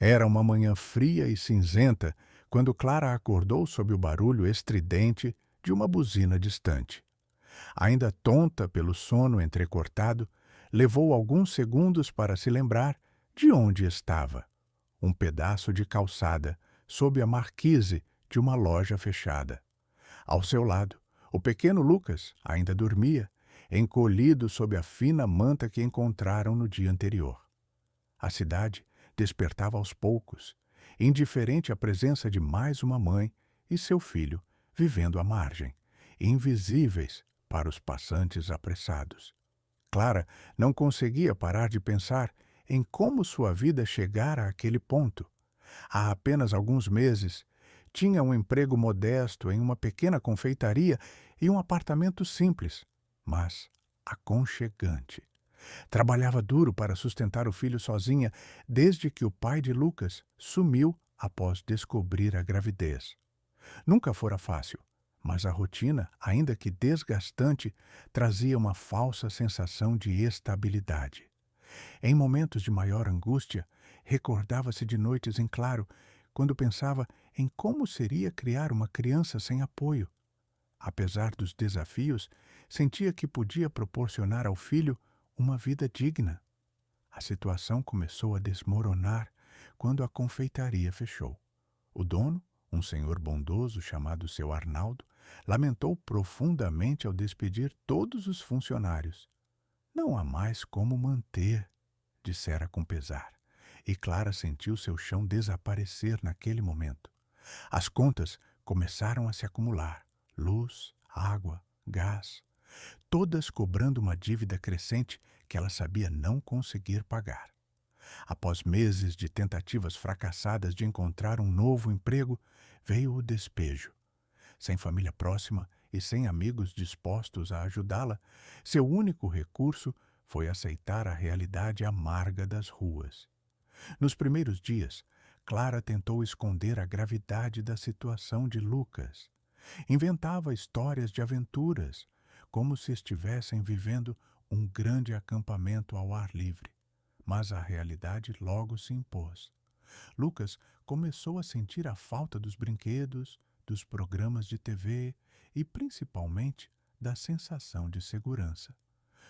Era uma manhã fria e cinzenta quando Clara acordou sob o barulho estridente de uma buzina distante. Ainda tonta pelo sono entrecortado, levou alguns segundos para se lembrar de onde estava. Um pedaço de calçada, sob a marquise de uma loja fechada. Ao seu lado, o pequeno Lucas ainda dormia, encolhido sob a fina manta que encontraram no dia anterior. A cidade despertava aos poucos, indiferente à presença de mais uma mãe e seu filho vivendo à margem, invisíveis para os passantes apressados. Clara não conseguia parar de pensar em como sua vida chegara àquele ponto. Há apenas alguns meses, tinha um emprego modesto em uma pequena confeitaria e um apartamento simples, mas aconchegante. Trabalhava duro para sustentar o filho sozinha desde que o pai de Lucas sumiu após descobrir a gravidez. Nunca fora fácil, mas a rotina, ainda que desgastante, trazia uma falsa sensação de estabilidade. Em momentos de maior angústia, recordava-se de noites em claro, quando pensava em como seria criar uma criança sem apoio. Apesar dos desafios, sentia que podia proporcionar ao filho uma vida digna. A situação começou a desmoronar quando a confeitaria fechou. O dono, um senhor bondoso chamado seu Arnaldo, lamentou profundamente ao despedir todos os funcionários. Não há mais como manter, dissera com pesar, e Clara sentiu seu chão desaparecer naquele momento. As contas começaram a se acumular: luz, água, gás, todas cobrando uma dívida crescente que ela sabia não conseguir pagar. Após meses de tentativas fracassadas de encontrar um novo emprego, veio o despejo. Sem família próxima e sem amigos dispostos a ajudá-la, seu único recurso foi aceitar a realidade amarga das ruas. Nos primeiros dias, Clara tentou esconder a gravidade da situação de Lucas. Inventava histórias de aventuras, como se estivessem vivendo um grande acampamento ao ar livre. Mas a realidade logo se impôs. Lucas começou a sentir a falta dos brinquedos, dos programas de TV e, principalmente, da sensação de segurança.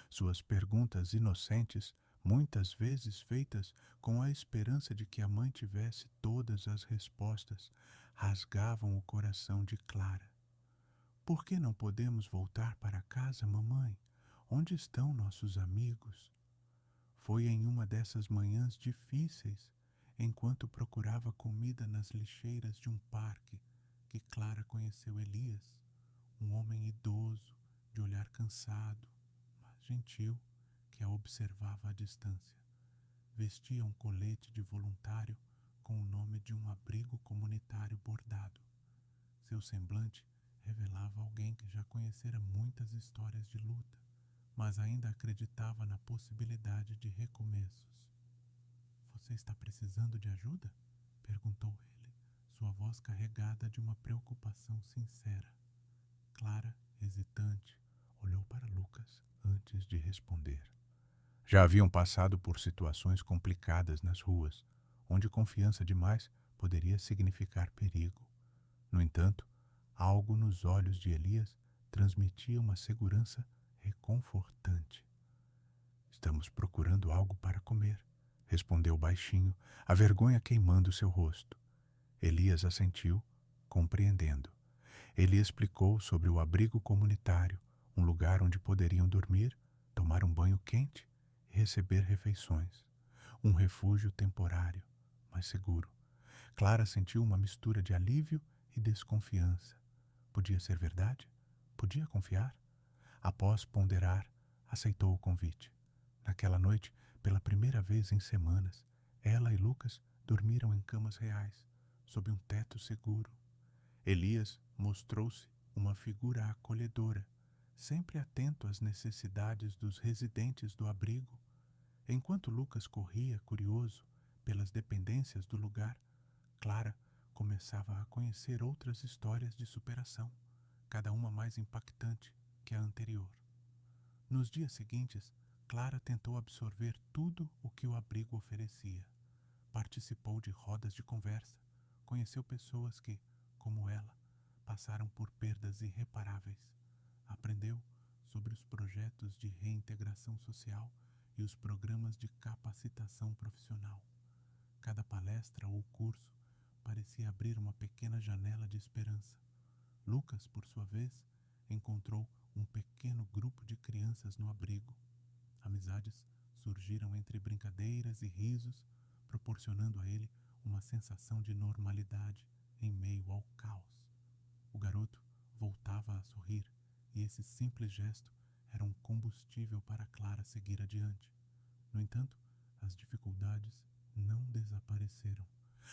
Suas perguntas inocentes, muitas vezes feitas com a esperança de que a mãe tivesse todas as respostas, rasgavam o coração de Clara. Por que não podemos voltar para casa, mamãe? Onde estão nossos amigos? Foi em uma dessas manhãs difíceis, enquanto procurava comida nas lixeiras de um parque, que Clara conheceu Elias, um homem idoso, de olhar cansado, mas gentil, que a observava à distância. Vestia um colete de voluntário com o nome de um abrigo comunitário bordado. Seu semblante revelava alguém que já conhecera muitas histórias de luta, mas ainda acreditava na possibilidade de recomeços. Você está precisando de ajuda? Perguntou ele, sua voz carregada de uma preocupação sincera. Clara, hesitante, olhou para Lucas antes de responder. Já haviam passado por situações complicadas nas ruas, onde confiança demais poderia significar perigo. No entanto, algo nos olhos de Elias transmitia uma segurança reconfortante. Estamos procurando algo para comer, respondeu baixinho, a vergonha queimando seu rosto. Elias assentiu, compreendendo. Ele explicou sobre o abrigo comunitário, um lugar onde poderiam dormir, tomar um banho quente e receber refeições. Um refúgio temporário, mas seguro. Clara sentiu uma mistura de alívio e desconfiança. Podia ser verdade? Podia confiar? Após ponderar, aceitou o convite. Naquela noite, pela primeira vez em semanas, ela e Lucas dormiram em camas reais, sob um teto seguro. Elias mostrou-se uma figura acolhedora, sempre atento às necessidades dos residentes do abrigo. Enquanto Lucas corria, curioso, pelas dependências do lugar, Clara começava a conhecer outras histórias de superação, cada uma mais impactante que a anterior. Nos dias seguintes, Clara tentou absorver tudo o que o abrigo oferecia. participou de rodas de conversa, conheceu pessoas que, como ela, passaram por perdas irreparáveis, aprendeu sobre os projetos de reintegração social e os programas de capacitação profissional. Cada palestra ou curso parecia abrir uma pequena janela de esperança. Lucas, por sua vez, encontrou um pequeno grupo de crianças no abrigo. Amizades surgiram entre brincadeiras e risos, proporcionando a ele uma sensação de normalidade em meio ao caos. O garoto voltava a sorrir, e esse simples gesto era um combustível para Clara seguir adiante. No entanto, as dificuldades não desapareceram.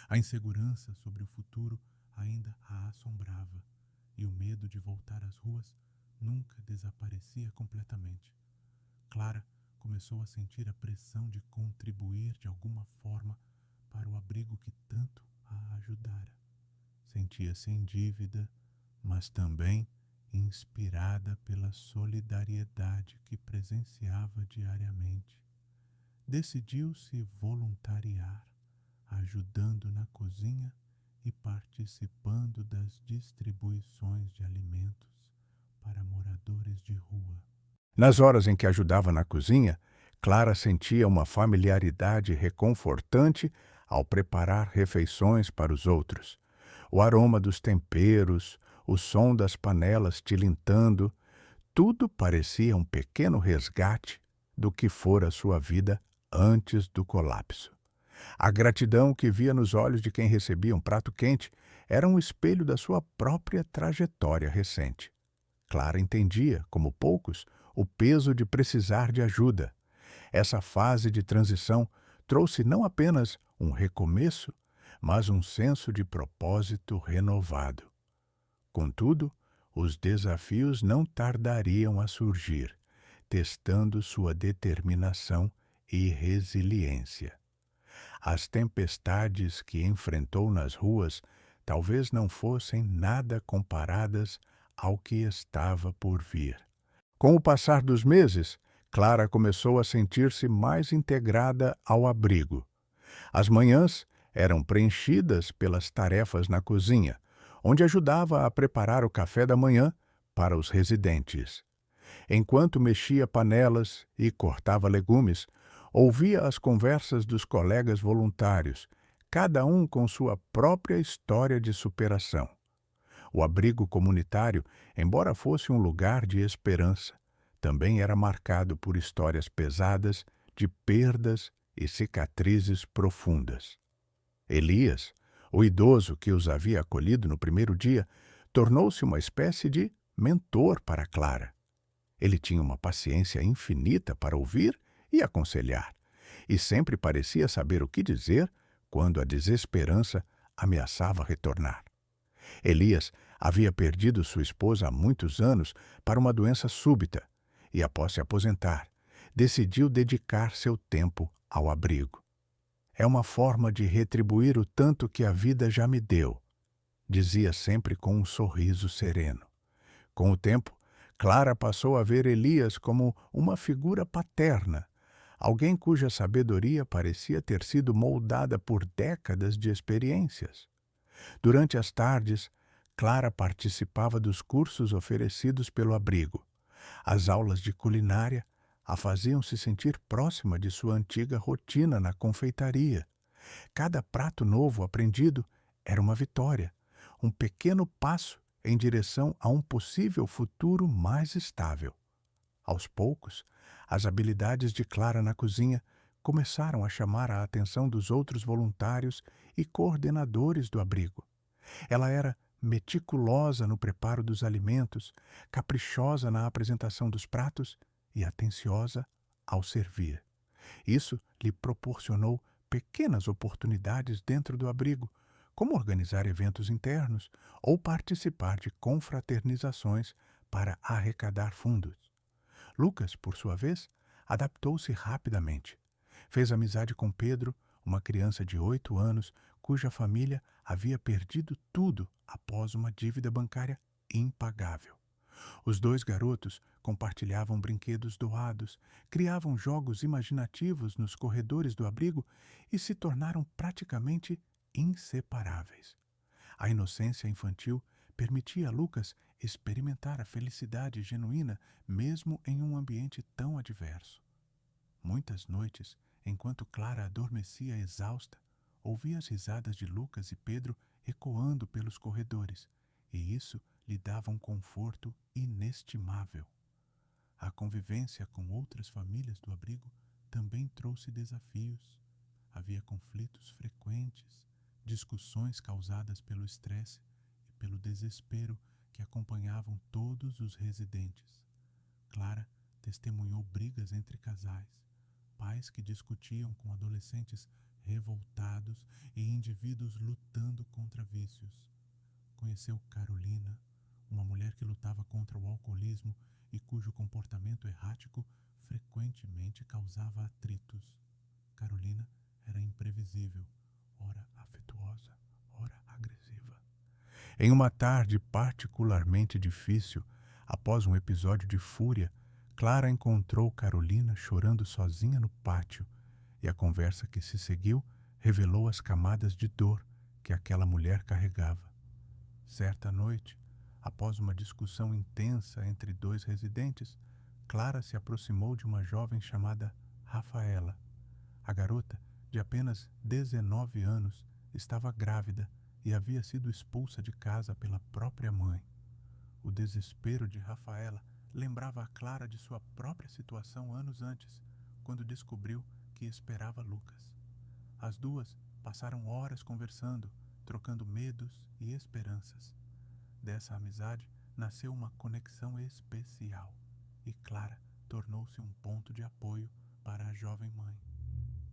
A insegurança sobre o futuro ainda a assombrava, e o medo de voltar às ruas nunca desaparecia completamente. Clara começou a sentir a pressão de contribuir de alguma forma para o abrigo que tanto a ajudara. Sentia-se em dívida, mas também inspirada pela solidariedade que presenciava diariamente. Decidiu se voluntariar, ajudando na cozinha e participando das distribuições de alimentos para moradores de rua. Nas horas em que ajudava na cozinha, Clara sentia uma familiaridade reconfortante ao preparar refeições para os outros. O aroma dos temperos, o som das panelas tilintando, tudo parecia um pequeno resgate do que fora sua vida antes do colapso. A gratidão que via nos olhos de quem recebia um prato quente era um espelho da sua própria trajetória recente. Clara entendia, como poucos, o peso de precisar de ajuda. Essa fase de transição trouxe não apenas um recomeço, mas um senso de propósito renovado. Contudo, os desafios não tardariam a surgir, testando sua determinação e resiliência. As tempestades que enfrentou nas ruas talvez não fossem nada comparadas ao que estava por vir. Com o passar dos meses, Clara começou a sentir-se mais integrada ao abrigo. As manhãs eram preenchidas pelas tarefas na cozinha, onde ajudava a preparar o café da manhã para os residentes. Enquanto mexia panelas e cortava legumes, ouvia as conversas dos colegas voluntários, cada um com sua própria história de superação. O abrigo comunitário, embora fosse um lugar de esperança, também era marcado por histórias pesadas de perdas e cicatrizes profundas. Elias, o idoso que os havia acolhido no primeiro dia, tornou-se uma espécie de mentor para Clara. Ele tinha uma paciência infinita para ouvir e aconselhar, e sempre parecia saber o que dizer quando a desesperança ameaçava retornar. Elias havia perdido sua esposa há muitos anos para uma doença súbita e, após se aposentar, decidiu dedicar seu tempo ao abrigo. É uma forma de retribuir o tanto que a vida já me deu, dizia sempre com um sorriso sereno. Com o tempo, Clara passou a ver Elias como uma figura paterna, alguém cuja sabedoria parecia ter sido moldada por décadas de experiências. Durante as tardes, Clara participava dos cursos oferecidos pelo abrigo. As aulas de culinária a faziam se sentir próxima de sua antiga rotina na confeitaria. Cada prato novo aprendido era uma vitória, um pequeno passo em direção a um possível futuro mais estável. Aos poucos, as habilidades de Clara na cozinha começaram a chamar a atenção dos outros voluntários e coordenadores do abrigo. Ela era meticulosa no preparo dos alimentos, caprichosa na apresentação dos pratos e atenciosa ao servir. Isso lhe proporcionou pequenas oportunidades dentro do abrigo, como organizar eventos internos ou participar de confraternizações para arrecadar fundos. Lucas, por sua vez, adaptou-se rapidamente. Fez amizade com Pedro, uma criança de 8 anos cuja família havia perdido tudo após uma dívida bancária impagável. Os dois garotos compartilhavam brinquedos doados, criavam jogos imaginativos nos corredores do abrigo e se tornaram praticamente inseparáveis. A inocência infantil permitia a Lucas experimentar a felicidade genuína mesmo em um ambiente tão adverso. Muitas noites, enquanto Clara adormecia exausta, ouvia as risadas de Lucas e Pedro ecoando pelos corredores, e isso lhe dava um conforto inestimável. A convivência com outras famílias do abrigo também trouxe desafios. Havia conflitos frequentes, discussões causadas pelo estresse e pelo desespero que acompanhavam todos os residentes. Clara testemunhou brigas entre casais, pais que discutiam com adolescentes revoltados e indivíduos lutando contra vícios. Conheceu Carolina, uma mulher que lutava contra o alcoolismo e cujo comportamento errático frequentemente causava atritos. Carolina era imprevisível, ora afetuosa, ora agressiva. Em uma tarde particularmente difícil, após um episódio de fúria, Clara encontrou Carolina chorando sozinha no pátio, e a conversa que se seguiu revelou as camadas de dor que aquela mulher carregava. Certa noite, após uma discussão intensa entre dois residentes, Clara se aproximou de uma jovem chamada Rafaela. A garota, de apenas 19 anos, estava grávida e havia sido expulsa de casa pela própria mãe. O desespero de Rafaela lembrava a Clara de sua própria situação anos antes, quando descobriu que esperava Lucas. As duas passaram horas conversando, trocando medos e esperanças. Dessa amizade nasceu uma conexão especial, e Clara tornou-se um ponto de apoio para a jovem mãe.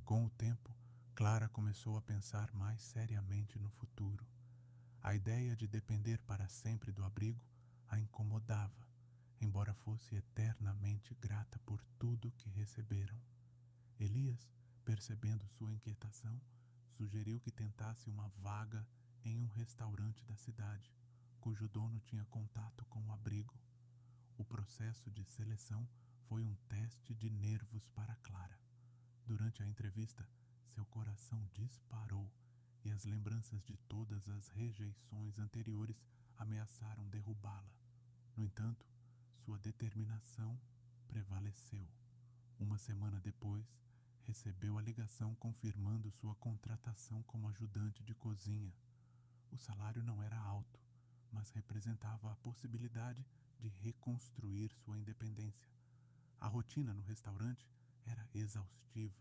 Com o tempo, Clara começou a pensar mais seriamente no futuro. A ideia de depender para sempre do abrigo a incomodava, embora fosse eternamente grata por tudo que receberam. Elias, percebendo sua inquietação, sugeriu que tentasse uma vaga em um restaurante da cidade, cujo dono tinha contato com o abrigo. O processo de seleção foi um teste de nervos para Clara. Durante a entrevista, seu coração disparou e as lembranças de todas as rejeições anteriores ameaçaram derrubá-la. No entanto, sua determinação prevaleceu. Uma semana depois, recebeu a ligação confirmando sua contratação como ajudante de cozinha. O salário não era alto, mas representava a possibilidade de reconstruir sua independência. A rotina no restaurante era exaustiva,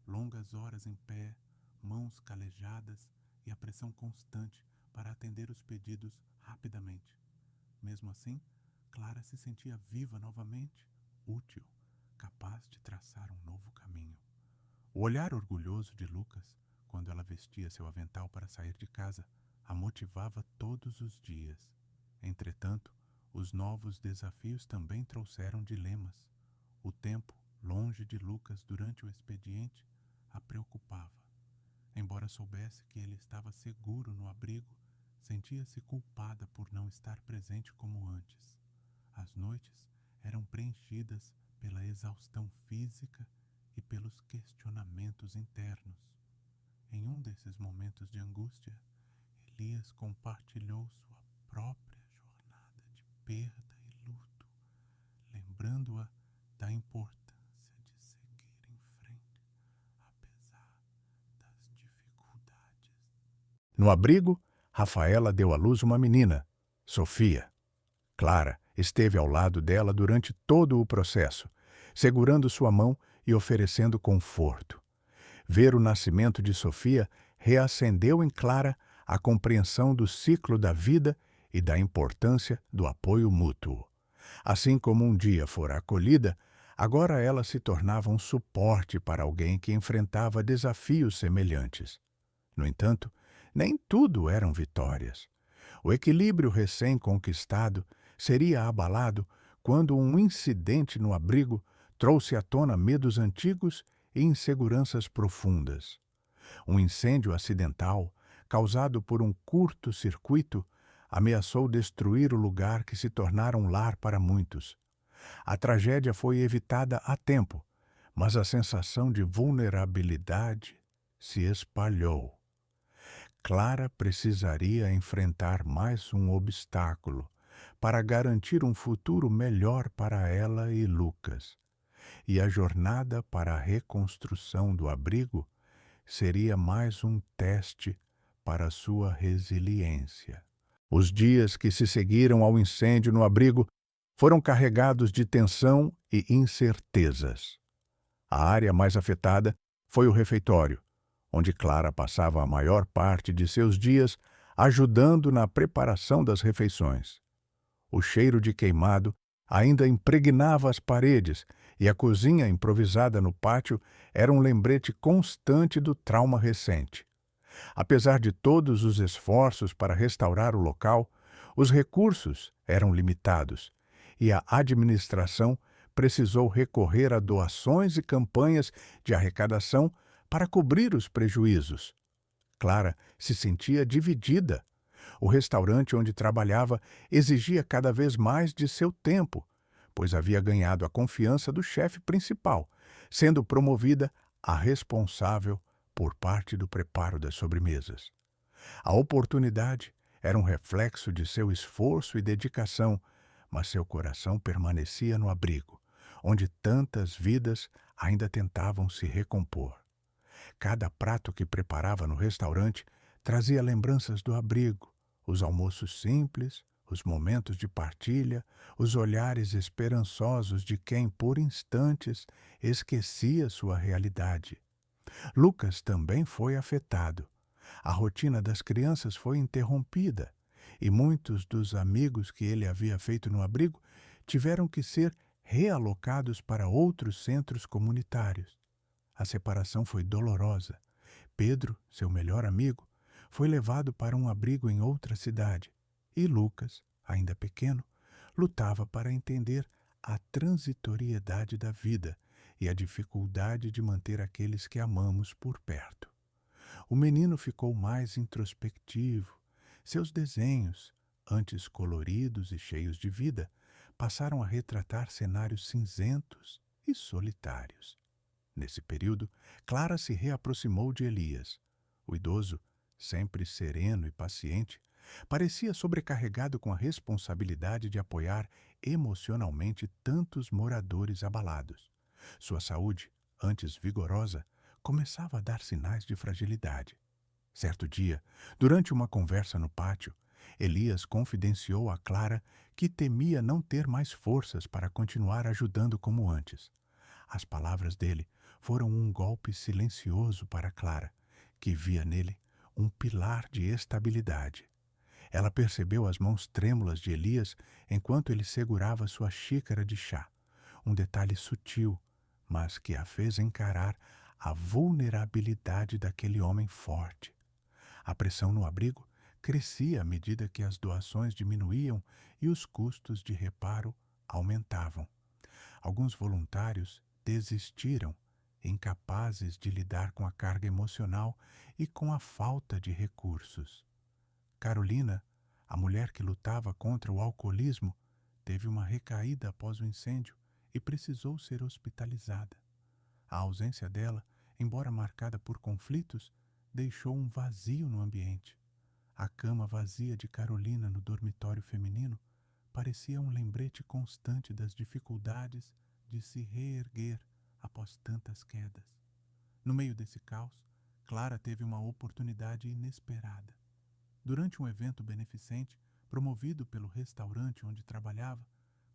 longas horas em pé, mãos calejadas e a pressão constante para atender os pedidos rapidamente. Mesmo assim, Clara se sentia viva novamente, útil, capaz de traçar um novo caminho. O olhar orgulhoso de Lucas, quando ela vestia seu avental para sair de casa, a motivava todos os dias. Entretanto, os novos desafios também trouxeram dilemas. O tempo, longe de Lucas durante o expediente, a preocupava. Embora soubesse que ele estava seguro no abrigo, sentia-se culpada por não estar presente como antes. As noites eram preenchidas pela exaustão física e pelos questionamentos internos. Em um desses momentos de angústia, Elias compartilhou sua própria jornada de perda e luto, lembrando-a da importância de seguir em frente, apesar das dificuldades. No abrigo, Rafaela deu à luz uma menina, Sofia. Clara esteve ao lado dela durante todo o processo, segurando sua mão e oferecendo conforto. Ver o nascimento de Sofia reacendeu em Clara a compreensão do ciclo da vida e da importância do apoio mútuo. Assim como um dia fora acolhida, agora ela se tornava um suporte para alguém que enfrentava desafios semelhantes. No entanto, nem tudo eram vitórias. O equilíbrio recém-conquistado seria abalado quando um incidente no abrigo trouxe à tona medos antigos e inseguranças profundas. Um incêndio acidental, causado por um curto-circuito, Ameaçou destruir o lugar que se tornara um lar para muitos. A tragédia foi evitada a tempo, mas a sensação de vulnerabilidade se espalhou. Clara precisaria enfrentar mais um obstáculo para garantir um futuro melhor para ela e Lucas. E a jornada para a reconstrução do abrigo seria mais um teste para sua resiliência. Os dias que se seguiram ao incêndio no abrigo foram carregados de tensão e incertezas. A área mais afetada foi o refeitório, onde Clara passava a maior parte de seus dias ajudando na preparação das refeições. O cheiro de queimado ainda impregnava as paredes e a cozinha improvisada no pátio era um lembrete constante do trauma recente. Apesar de todos os esforços para restaurar o local, os recursos eram limitados e a administração precisou recorrer a doações e campanhas de arrecadação para cobrir os prejuízos. Clara se sentia dividida. O restaurante onde trabalhava exigia cada vez mais de seu tempo, pois havia ganhado a confiança do chefe principal, sendo promovida a responsável por parte do preparo das sobremesas. A oportunidade era um reflexo de seu esforço e dedicação, mas seu coração permanecia no abrigo, onde tantas vidas ainda tentavam se recompor. Cada prato que preparava no restaurante trazia lembranças do abrigo, os almoços simples, os momentos de partilha, os olhares esperançosos de quem, por instantes, esquecia sua realidade. Lucas também foi afetado. A rotina das crianças foi interrompida e muitos dos amigos que ele havia feito no abrigo tiveram que ser realocados para outros centros comunitários. A separação foi dolorosa. Pedro, seu melhor amigo, foi levado para um abrigo em outra cidade e Lucas, ainda pequeno, lutava para entender a transitoriedade da vida e a dificuldade de manter aqueles que amamos por perto. O menino ficou mais introspectivo. Seus desenhos, antes coloridos e cheios de vida, passaram a retratar cenários cinzentos e solitários. Nesse período, Clara se reaproximou de Elias. O idoso, sempre sereno e paciente, parecia sobrecarregado com a responsabilidade de apoiar emocionalmente tantos moradores abalados. Sua saúde, antes vigorosa, começava a dar sinais de fragilidade. Certo dia, durante uma conversa no pátio, Elias confidenciou a Clara que temia não ter mais forças para continuar ajudando como antes. As palavras dele foram um golpe silencioso para Clara, que via nele um pilar de estabilidade. Ela percebeu as mãos trêmulas de Elias enquanto ele segurava sua xícara de chá, um detalhe sutil, mas que a fez encarar a vulnerabilidade daquele homem forte. A pressão no abrigo crescia à medida que as doações diminuíam e os custos de reparo aumentavam. Alguns voluntários desistiram, incapazes de lidar com a carga emocional e com a falta de recursos. Carolina, a mulher que lutava contra o alcoolismo, teve uma recaída após o incêndio e precisou ser hospitalizada. A ausência dela, embora marcada por conflitos, deixou um vazio no ambiente. A cama vazia de Carolina no dormitório feminino parecia um lembrete constante das dificuldades de se reerguer após tantas quedas. No meio desse caos, Clara teve uma oportunidade inesperada. Durante um evento beneficente, promovido pelo restaurante onde trabalhava,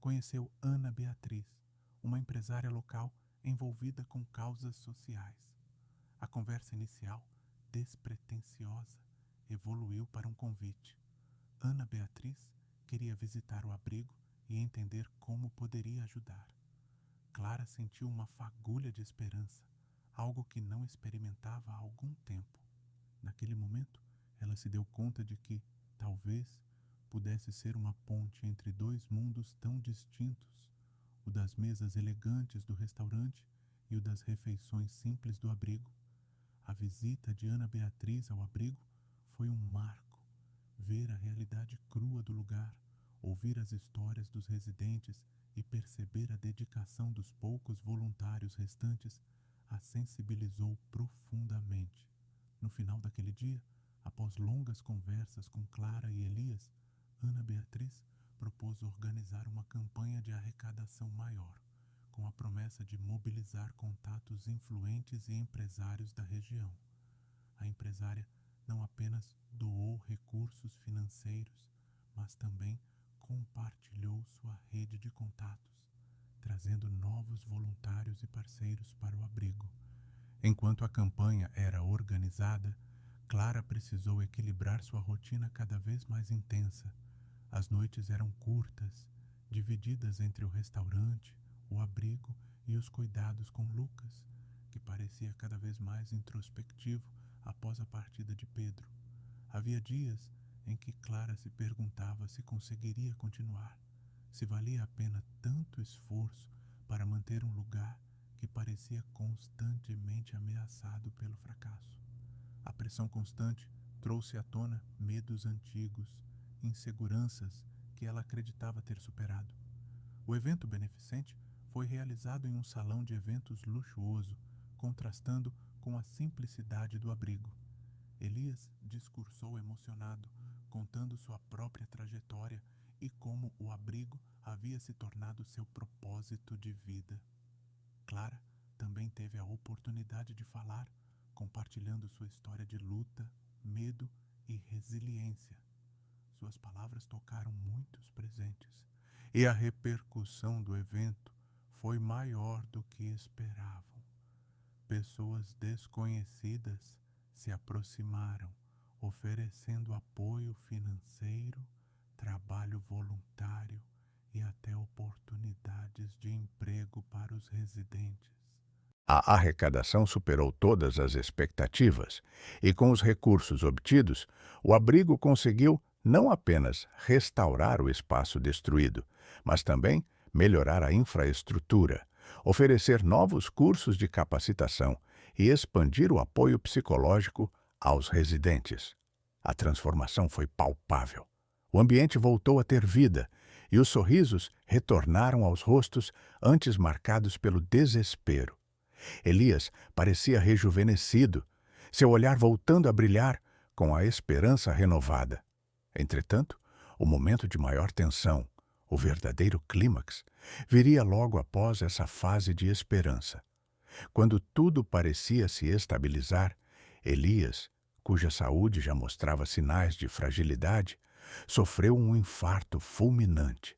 conheceu Ana Beatriz, uma empresária local envolvida com causas sociais. A conversa inicial, despretensiosa, evoluiu para um convite. Ana Beatriz queria visitar o abrigo e entender como poderia ajudar. Clara sentiu uma fagulha de esperança, algo que não experimentava há algum tempo. Naquele momento, ela se deu conta de que, talvez, pudesse ser uma ponte entre dois mundos tão distintos, o das mesas elegantes do restaurante e o das refeições simples do abrigo. A visita de Ana Beatriz ao abrigo foi um marco, ver a realidade crua do lugar, ouvir as histórias dos residentes e perceber a dedicação dos poucos voluntários restantes a sensibilizou profundamente. No final daquele dia, após longas conversas com Clara e Elias, Ana Beatriz propôs organizar uma campanha de arrecadação maior, com a promessa de mobilizar contatos influentes e empresários da região. A empresária não apenas doou recursos financeiros, mas também compartilhou sua rede de contatos, trazendo novos voluntários e parceiros para o abrigo. Enquanto a campanha era organizada, Clara precisou equilibrar sua rotina cada vez mais intensa. As noites eram curtas, divididas entre o restaurante, o abrigo e os cuidados com Lucas, que parecia cada vez mais introspectivo após a partida de Pedro. Havia dias em que Clara se perguntava se conseguiria continuar, se valia a pena tanto esforço para manter um lugar que parecia constantemente ameaçado pelo fracasso. A pressão constante trouxe à tona medos antigos, inseguranças que ela acreditava ter superado. O evento beneficente foi realizado em um salão de eventos luxuoso, contrastando com a simplicidade do abrigo. Elias discursou emocionado, contando sua própria trajetória e como o abrigo havia se tornado seu propósito de vida. Clara também teve a oportunidade de falar, compartilhando sua história de luta, medo e resiliência. Suas palavras tocaram muitos presentes, e a repercussão do evento foi maior do que esperavam. Pessoas desconhecidas se aproximaram, oferecendo apoio financeiro, trabalho voluntário e até oportunidades de emprego para os residentes. A arrecadação superou todas as expectativas e, com os recursos obtidos, o abrigo conseguiu não apenas restaurar o espaço destruído, mas também melhorar a infraestrutura, oferecer novos cursos de capacitação e expandir o apoio psicológico aos residentes. A transformação foi palpável. O ambiente voltou a ter vida e os sorrisos retornaram aos rostos antes marcados pelo desespero. Elias parecia rejuvenescido, seu olhar voltando a brilhar com a esperança renovada. Entretanto, o momento de maior tensão, o verdadeiro clímax, viria logo após essa fase de esperança. Quando tudo parecia se estabilizar, Elias, cuja saúde já mostrava sinais de fragilidade, sofreu um infarto fulminante.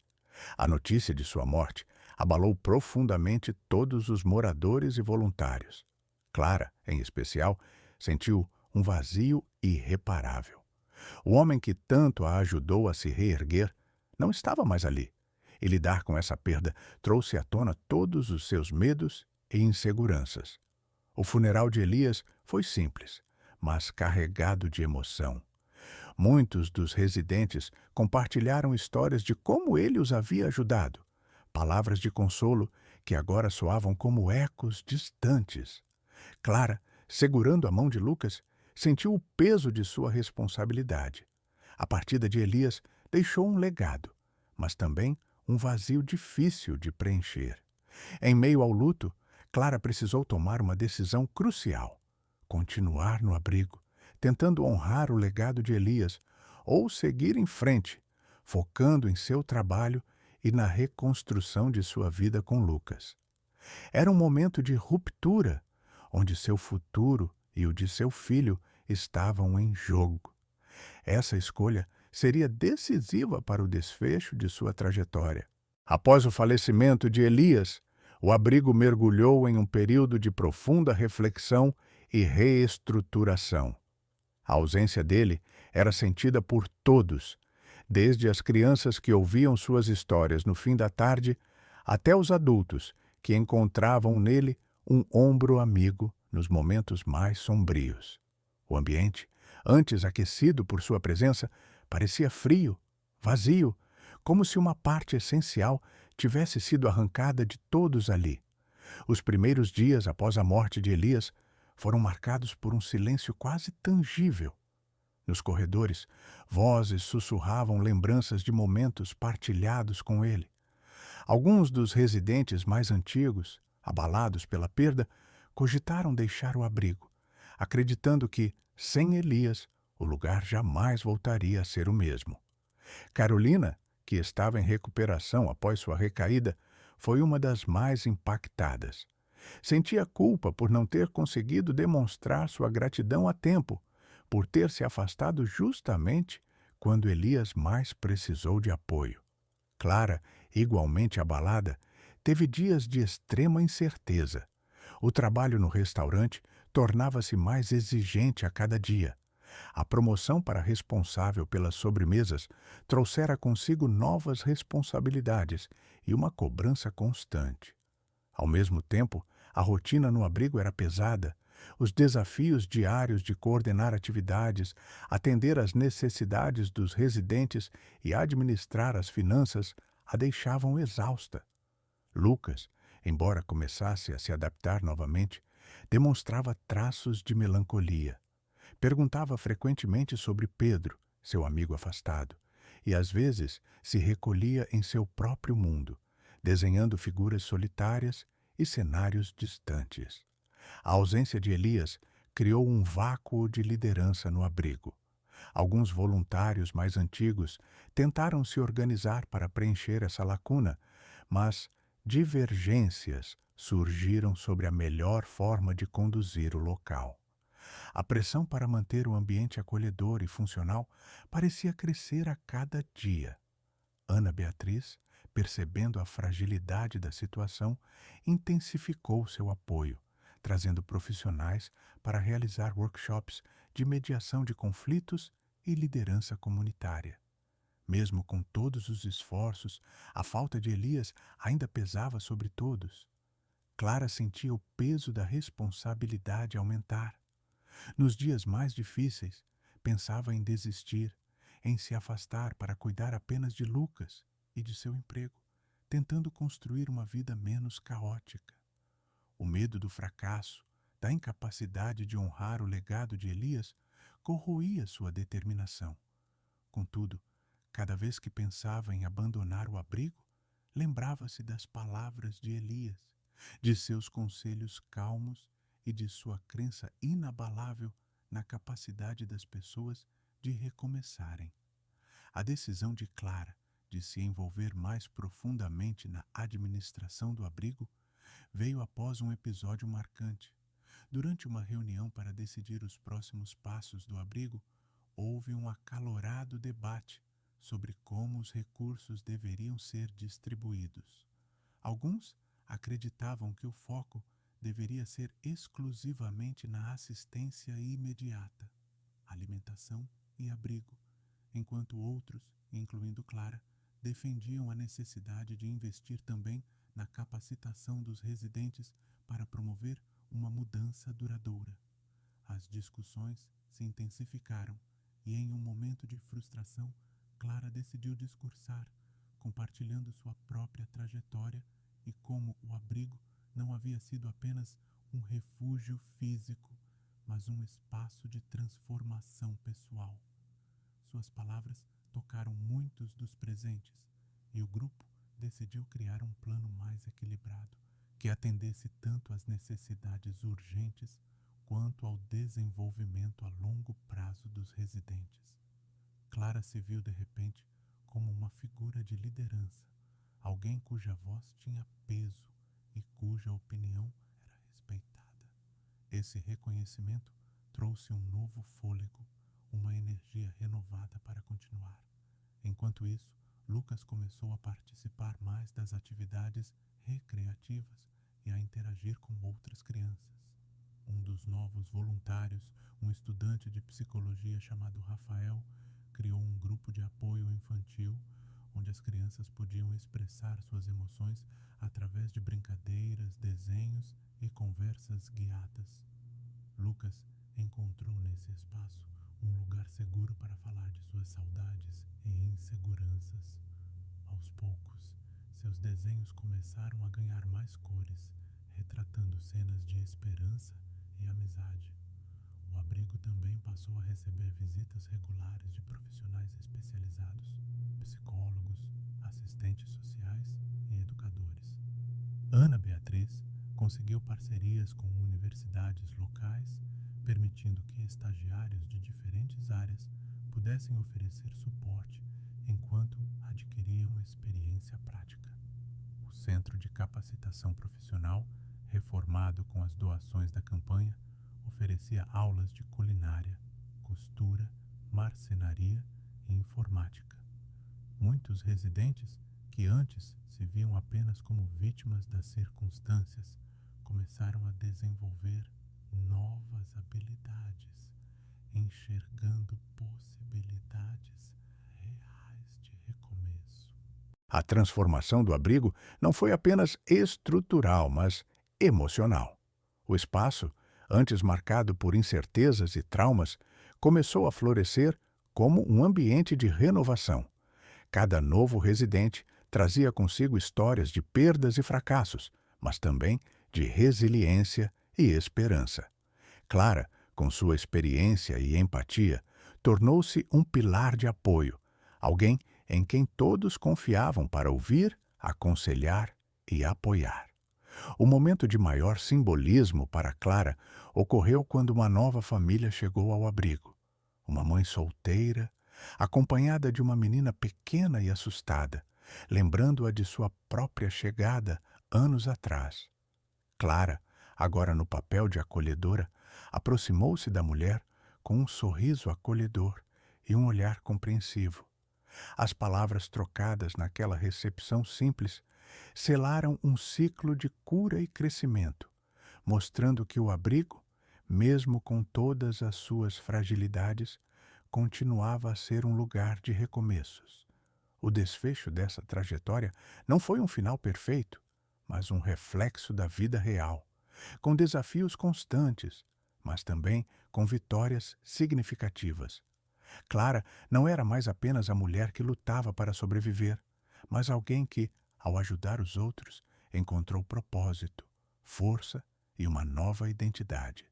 A notícia de sua morte abalou profundamente todos os moradores e voluntários. Clara, em especial, sentiu um vazio irreparável. O homem que tanto a ajudou a se reerguer não estava mais ali, e lidar com essa perda trouxe à tona todos os seus medos e inseguranças. O funeral de Elias foi simples, mas carregado de emoção. Muitos dos residentes compartilharam histórias de como ele os havia ajudado, palavras de consolo que agora soavam como ecos distantes. Clara, segurando a mão de Lucas, sentiu o peso de sua responsabilidade. A partida de Elias deixou um legado, mas também um vazio difícil de preencher. Em meio ao luto, Clara precisou tomar uma decisão crucial: continuar no abrigo, tentando honrar o legado de Elias, ou seguir em frente, focando em seu trabalho e na reconstrução de sua vida com Lucas. Era um momento de ruptura, onde seu futuro e o de seu filho estavam em jogo. Essa escolha seria decisiva para o desfecho de sua trajetória. Após o falecimento de Elias, o abrigo mergulhou em um período de profunda reflexão e reestruturação. A ausência dele era sentida por todos, desde as crianças que ouviam suas histórias no fim da tarde, até os adultos que encontravam nele um ombro amigo nos momentos mais sombrios. O ambiente, antes aquecido por sua presença, parecia frio, vazio, como se uma parte essencial tivesse sido arrancada de todos ali. Os primeiros dias após a morte de Elias foram marcados por um silêncio quase tangível. Nos corredores, vozes sussurravam lembranças de momentos partilhados com ele. Alguns dos residentes mais antigos, abalados pela perda, cogitaram deixar o abrigo, acreditando que, sem Elias, o lugar jamais voltaria a ser o mesmo. Carolina, que estava em recuperação após sua recaída, foi uma das mais impactadas. Sentia culpa por não ter conseguido demonstrar sua gratidão a tempo, por ter se afastado justamente quando Elias mais precisou de apoio. Clara, igualmente abalada, teve dias de extrema incerteza. O trabalho no restaurante tornava-se mais exigente a cada dia. A promoção para responsável pelas sobremesas trouxera consigo novas responsabilidades e uma cobrança constante. Ao mesmo tempo, a rotina no abrigo era pesada. Os desafios diários de coordenar atividades, atender às necessidades dos residentes e administrar as finanças a deixavam exausta. Lucas, embora começasse a se adaptar novamente, demonstrava traços de melancolia. Perguntava frequentemente sobre Pedro, seu amigo afastado, e às vezes se recolhia em seu próprio mundo, desenhando figuras solitárias e cenários distantes. A ausência de Elias criou um vácuo de liderança no abrigo. Alguns voluntários mais antigos tentaram se organizar para preencher essa lacuna, mas divergências surgiram sobre a melhor forma de conduzir o local. A pressão para manter o ambiente acolhedor e funcional parecia crescer a cada dia. Ana Beatriz, percebendo a fragilidade da situação, intensificou seu apoio, trazendo profissionais para realizar workshops de mediação de conflitos e liderança comunitária. Mesmo com todos os esforços, a falta de Elias ainda pesava sobre todos. Clara sentia o peso da responsabilidade aumentar. Nos dias mais difíceis, pensava em desistir, em se afastar para cuidar apenas de Lucas e de seu emprego, tentando construir uma vida menos caótica. O medo do fracasso, da incapacidade de honrar o legado de Elias, corroía sua determinação. Contudo, cada vez que pensava em abandonar o abrigo, lembrava-se das palavras de Elias, de seus conselhos calmos e de sua crença inabalável na capacidade das pessoas de recomeçarem. A decisão de Clara de se envolver mais profundamente na administração do abrigo veio após um episódio marcante. Durante uma reunião para decidir os próximos passos do abrigo, houve um acalorado debate sobre como os recursos deveriam ser distribuídos. Alguns acreditavam que o foco deveria ser exclusivamente na assistência imediata, alimentação e abrigo, enquanto outros, incluindo Clara, defendiam a necessidade de investir também na capacitação dos residentes para promover uma mudança duradoura. As discussões se intensificaram e, em um momento de frustração, Clara decidiu discursar, compartilhando sua própria trajetória e como o abrigo não havia sido apenas um refúgio físico, mas um espaço de transformação pessoal. Suas palavras tocaram muitos dos presentes e o grupo decidiu criar um plano mais equilibrado, que atendesse tanto às necessidades urgentes quanto ao desenvolvimento a longo prazo dos residentes. Clara se viu de repente como uma figura de liderança, alguém cuja voz tinha peso e cuja opinião era respeitada. Esse reconhecimento trouxe um novo fôlego, uma energia renovada para continuar. Enquanto isso, Lucas começou a participar mais das atividades recreativas e a interagir com outras crianças. Um dos novos voluntários, um estudante de psicologia chamado Rafael, criou um grupo de apoio infantil onde as crianças podiam expressar suas emoções através de brincadeiras, desenhos e conversas guiadas. Lucas encontrou nesse espaço um lugar seguro para falar de suas saudades e inseguranças. Aos poucos, seus desenhos começaram a ganhar mais cores, retratando cenas de esperança e amizade. O abrigo também passou a receber visitas regulares de profissionais especializados, psicólogos, assistentes sociais e educadores. Ana Beatriz conseguiu parcerias com universidades locais, permitindo que estagiários de diferentes áreas pudessem oferecer suporte enquanto adquiriam experiência prática. O Centro de Capacitação Profissional, reformado com as doações da campanha, oferecia aulas de culinária, costura, marcenaria e informática. Muitos residentes, que antes se viam apenas como vítimas das circunstâncias, começaram a desenvolver novas habilidades, enxergando possibilidades reais de recomeço. A transformação do abrigo não foi apenas estrutural, mas emocional. O espaço, antes marcado por incertezas e traumas, começou a florescer como um ambiente de renovação. Cada novo residente trazia consigo histórias de perdas e fracassos, mas também de resiliência e esperança. Clara, com sua experiência e empatia, tornou-se um pilar de apoio, alguém em quem todos confiavam para ouvir, aconselhar e apoiar. O momento de maior simbolismo para Clara ocorreu quando uma nova família chegou ao abrigo. Uma mãe solteira, acompanhada de uma menina pequena e assustada, lembrando-a de sua própria chegada anos atrás. Clara, agora no papel de acolhedora, aproximou-se da mulher com um sorriso acolhedor e um olhar compreensivo. As palavras trocadas naquela recepção simples selaram um ciclo de cura e crescimento, mostrando que o abrigo, mesmo com todas as suas fragilidades, continuava a ser um lugar de recomeços. O desfecho dessa trajetória não foi um final perfeito, mas um reflexo da vida real, com desafios constantes, mas também com vitórias significativas. Clara não era mais apenas a mulher que lutava para sobreviver, mas alguém que, ao ajudar os outros, encontrou propósito, força e uma nova identidade.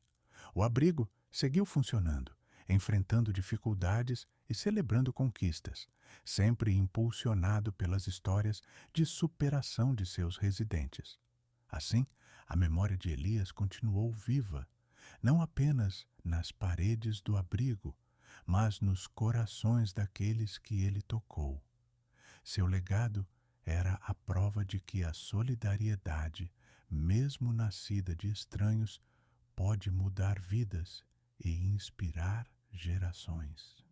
O abrigo seguiu funcionando, enfrentando dificuldades e celebrando conquistas, sempre impulsionado pelas histórias de superação de seus residentes. Assim, a memória de Elias continuou viva, não apenas nas paredes do abrigo, mas nos corações daqueles que ele tocou. Seu legado era a prova de que a solidariedade, mesmo nascida de estranhos, pode mudar vidas e inspirar gerações.